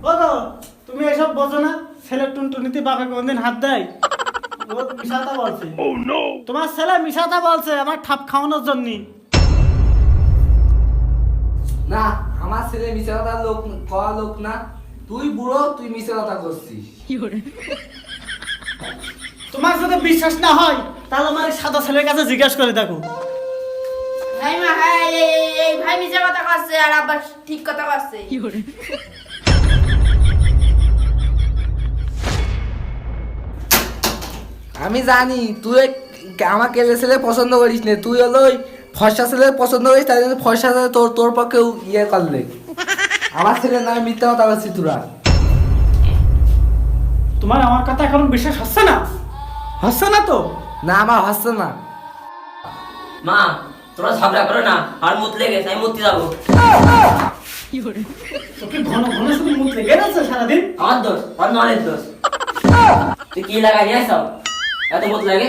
ও গো, তুমি এসব বোঝো না? ছেলে টুনটুনিতে বাপে কোনদিন হাত দেয়? ও মিশাতা বলছে। তোমার ছেলে মিশাতা বলছে আমার ঠাপ খাওয়ানোর জন্য। না, আমার ছেলে মিছে কথা কওয়া লোক না। তুই বুড়ো, তুই মিছে কথা করছিস। তোমার যদি বিশ্বাস না হয় তাহলে আমার এই সাদা ছেলের কাছে জিজ্ঞাসা করে দেখো। ভাই মা, হ্যাঁ এই ভাই মিছে কথা কচ্ছে আর আব্বা ঠিক কথা কচ্ছে। আমি জানি তুই আমার কেলে ছেলে পছন্দ করিস না, তুই হলো ওই ফর্সা ছেলে পছন্দ করিস, তাই জন্য ফর্সা ছেলে তোর পক্ষেও ইয়ে করলে। আমার ছেলের নামে মিথ্যা কথা বলছিস তোরা। তোমার আমার কথা এখন বিশ্বাস হচ্ছে না? হচ্ছে না তো? না, আমার হচ্ছে না। মা তোরা ঝগড়া করো না, আর মুত লেগেছে, আমি মুততে যাবো। তোকে ঘন ঘন শুধু মুখ লেগে যাচ্ছে সারাদিন। আমার দোষ, অন্য অনেক দোষ। তুই কি লাগাই নিয়ে আসছ? এত মুত লাগে?